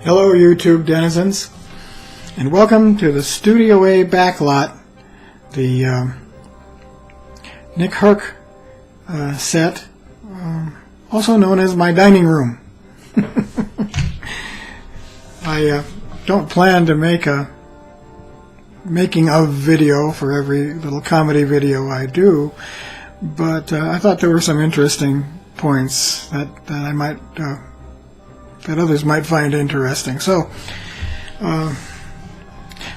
Hello YouTube denizens, and welcome to the Studio A backlot, the Nick Herk set, also known as my dining room. I don't plan to make a making of video for every little comedy video I do, but I thought there were some interesting points that I might that others might find interesting. So let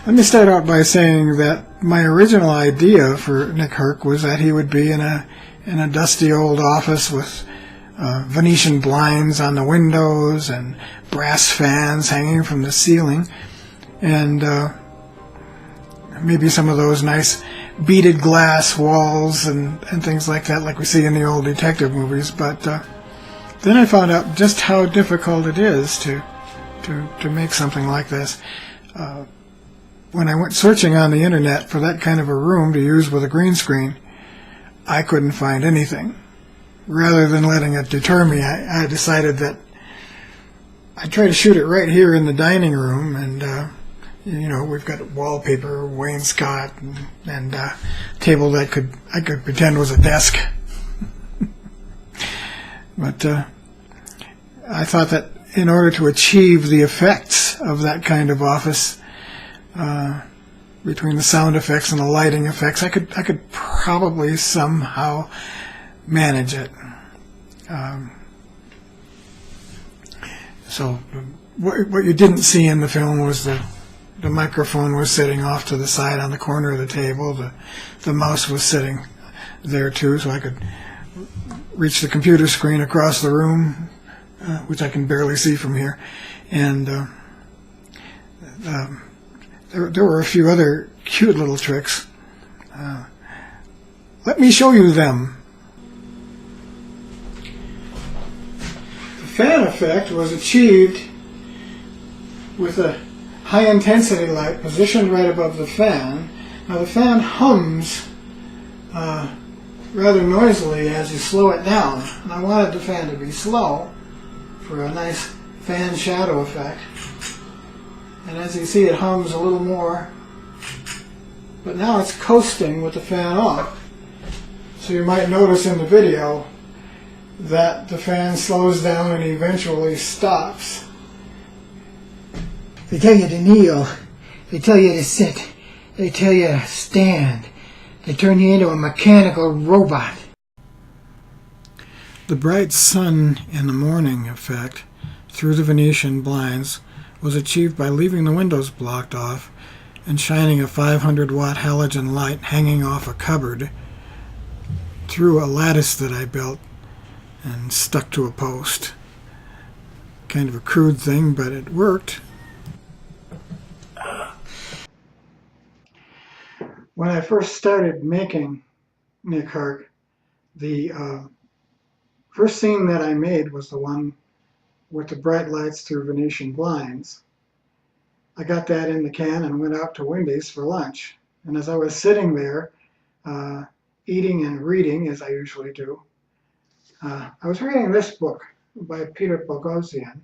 me start out by saying that my original idea for Nick Herk was that he would be in a dusty old office with Venetian blinds on the windows and brass fans hanging from the ceiling, and maybe some of those nice beaded glass walls and things like that, like we see in the old detective movies. But then I found out just how difficult it is to make something like this. When I went searching on the internet for that kind of a room to use with a green screen, I couldn't find anything. Rather than letting it deter me, I decided that I'd try to shoot it right here in the dining room, and we've got wallpaper, wainscot, and a table that I could pretend was a desk. But I thought that in order to achieve the effects of that kind of office, between the sound effects and the lighting effects, I could probably somehow manage it. So what you didn't see in the film was the microphone was sitting off to the side on the corner of the table. The mouse was sitting there too, so I could reach the computer screen across the room, which I can barely see from here. And there were a few other cute little tricks. Let me show you them. The fan effect was achieved with a high-intensity light positioned right above the fan. Now the fan hums rather noisily as you slow it down, and I wanted the fan to be slow for a nice fan shadow effect. And as you see, it hums a little more, but now it's coasting with the fan off. So you might notice in the video that the fan slows down and eventually stops. They tell you to kneel, they tell you to sit, they tell you to stand, they turn you into a mechanical robot. The bright sun in the morning effect through the Venetian blinds was achieved by leaving the windows blocked off and shining a 500-watt halogen light hanging off a cupboard through a lattice that I built and stuck to a post. Kind of a crude thing, but it worked. When I first started making Nick Herk, the first scene that I made was the one with the bright lights through Venetian blinds. I got that in the can and went out to Wendy's for lunch. And as I was sitting there, eating and reading, as I usually do, I was reading this book by Peter Boghossian,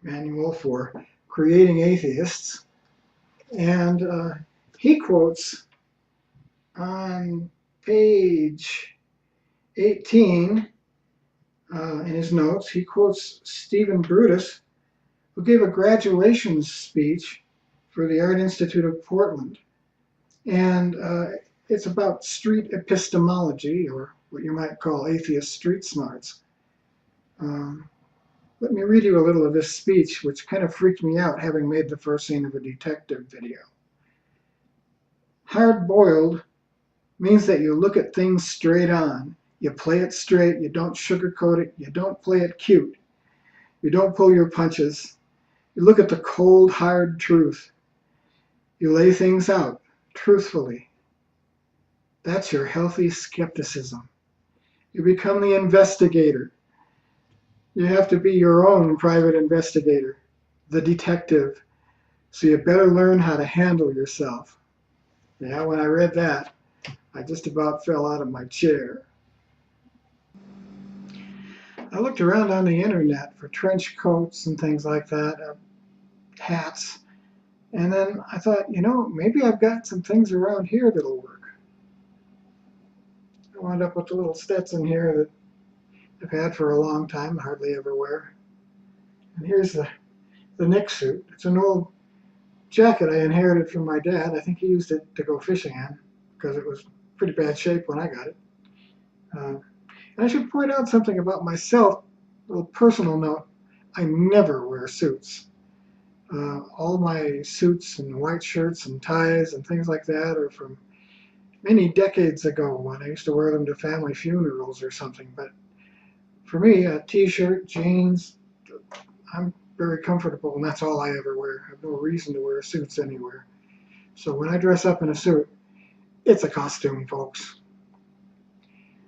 Manual for Creating Atheists, and he quotes on page 18 in his notes, he quotes Stephen Brutus, who gave a graduation speech for the Art Institute of Portland. And it's about street epistemology, or what you might call atheist street smarts. Let me read you a little of this speech, which kind of freaked me out, having made the first scene of a detective video. Hard-boiled means that you look at things straight on. You play it straight, you don't sugarcoat it, you don't play it cute. You don't pull your punches. You look at the cold, hard truth. You lay things out, truthfully. That's your healthy skepticism. You become the investigator. You have to be your own private investigator, the detective. So you better learn how to handle yourself. Yeah, when I read that, I just about fell out of my chair. I looked around on the internet for trench coats and things like that. hats. And then I thought, maybe I've got some things around here that'll work. I wound up with a little Stetson here that I've had for a long time, hardly ever wear. And here's the Nick suit. It's an old jacket I inherited from my dad. I think he used it to go fishing in because it was pretty bad shape when I got it. And I should point out something about myself, a little personal note. I never wear suits. All my suits and white shirts and ties and things like that are from many decades ago when I used to wear them to family funerals or something. But for me, a t-shirt, jeans, I'm very comfortable, and that's all I ever wear. I have no reason to wear suits anywhere. So when I dress up in a suit, it's a costume, folks.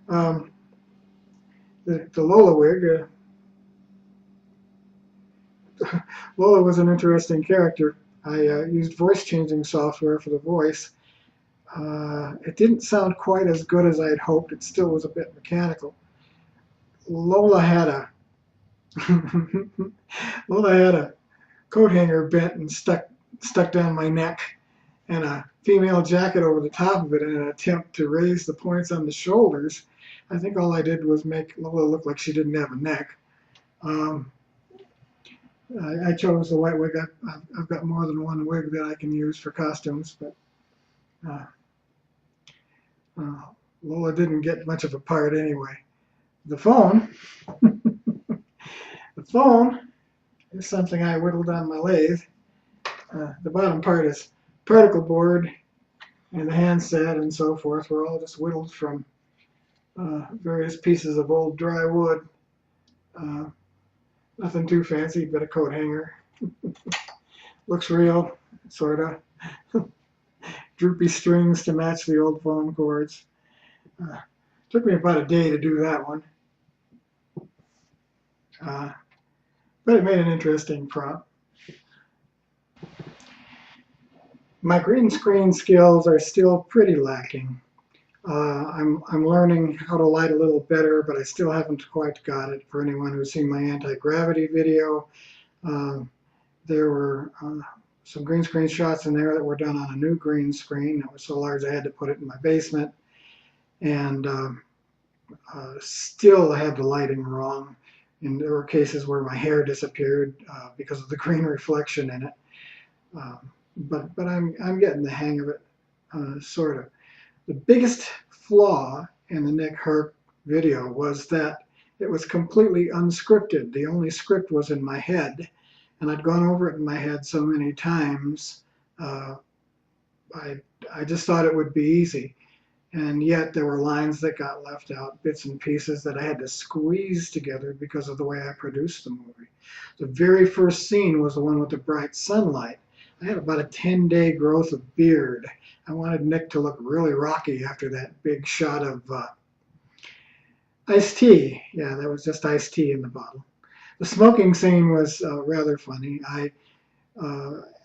The Lola wig, Lola was an interesting character. I used voice changing software for the voice. It didn't sound quite as good as I had hoped. It still was a bit mechanical. Lola had a coat hanger bent and stuck down my neck, and a female jacket over the top of it in an attempt to raise the points on the shoulders. I think all I did was make Lola look like she didn't have a neck. I chose the white wig. I've got more than one wig that I can use for costumes, but Lola didn't get much of a part anyway. The phone, the phone is something I whittled on my lathe. The bottom part is particle board, and the handset and so forth were all just whittled from various pieces of old dry wood. Nothing too fancy, but a coat hanger. Looks real, sorta. Droopy strings to match the old phone cords. Took me about a day to do that one. But it made an interesting prop. My green screen skills are still pretty lacking. I'm learning how to light a little better, but I still haven't quite got it. For anyone who's seen my anti-gravity video, there were some green screen shots in there that were done on a new green screen that was so large I had to put it in my basement. And still I had the lighting wrong. And there were cases where my hair disappeared because of the green reflection in it. But I'm getting the hang of it, sort of. The biggest flaw in the Nick Herk video was that it was completely unscripted. The only script was in my head, and I'd gone over it in my head so many times, I just thought it would be easy. And yet there were lines that got left out, bits and pieces that I had to squeeze together because of the way I produced the movie. The very first scene was the one with the bright sunlight. I had about a 10-day growth of beard. I wanted Nick to look really rocky after that big shot of iced tea. Yeah, that was just iced tea in the bottle. The smoking scene was rather funny. I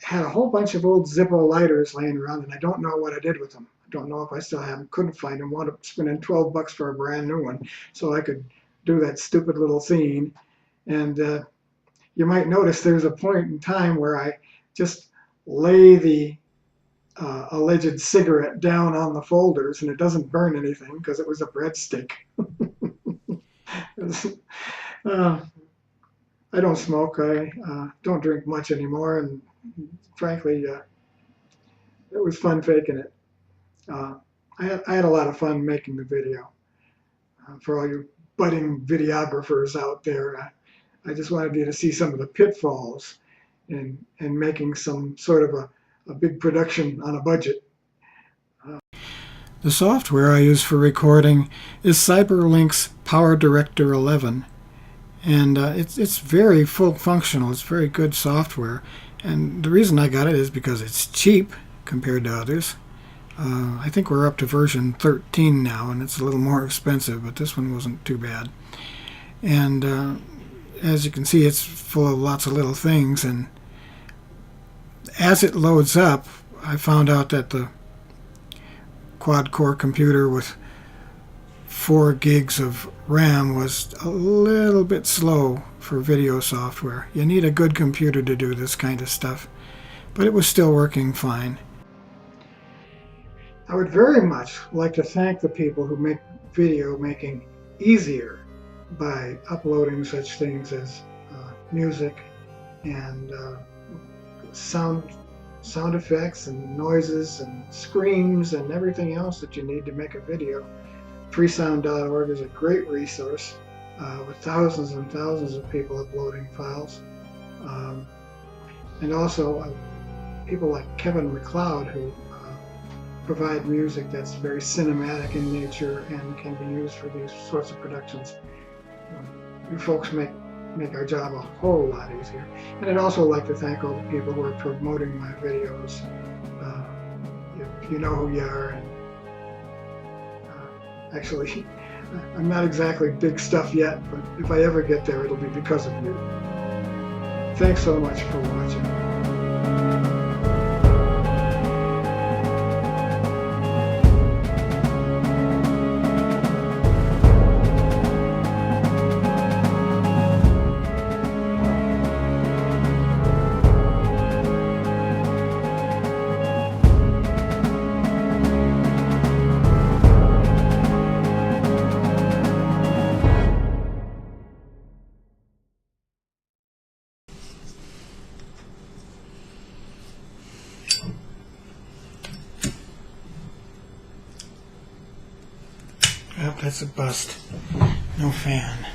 had a whole bunch of old Zippo lighters laying around, and I don't know what I did with them. I don't know if I still have them. Couldn't find them. Wound up spending $12 for a brand new one so I could do that stupid little scene. And you might notice there's a point in time where I just lay the alleged cigarette down on the folders, and it doesn't burn anything because it was a breadstick. I don't smoke. I don't drink much anymore, and frankly, it was fun faking it. I had a lot of fun making the video. For all you budding videographers out there, I just wanted you to see some of the pitfalls in making some sort of a big production on a budget. The software I use for recording is CyberLink's Power Director 11, and it's very full functional. It's very good software, and the reason I got it is because it's cheap compared to others. I think we're up to version 13 now, and it's a little more expensive, but this one wasn't too bad. And as you can see, it's full of lots of little things, and as it loads up, I found out that the quad-core computer with 4 gigs of RAM was a little bit slow for video software. You need a good computer to do this kind of stuff, but it was still working fine. I would very much like to thank the people who make video making easier by uploading such things as music and sound effects and noises and screams and everything else that you need to make a video. Freesound.org is a great resource with thousands and thousands of people uploading files. And also people like Kevin MacLeod, who provide music that's very cinematic in nature and can be used for these sorts of productions. You folks make our job a whole lot easier. And I'd also like to thank all the people who are promoting my videos. You know who you are. And actually, I'm not exactly big stuff yet, but if I ever get there, it'll be because of you. Thanks so much for watching. Yep, that's a bust. No fan.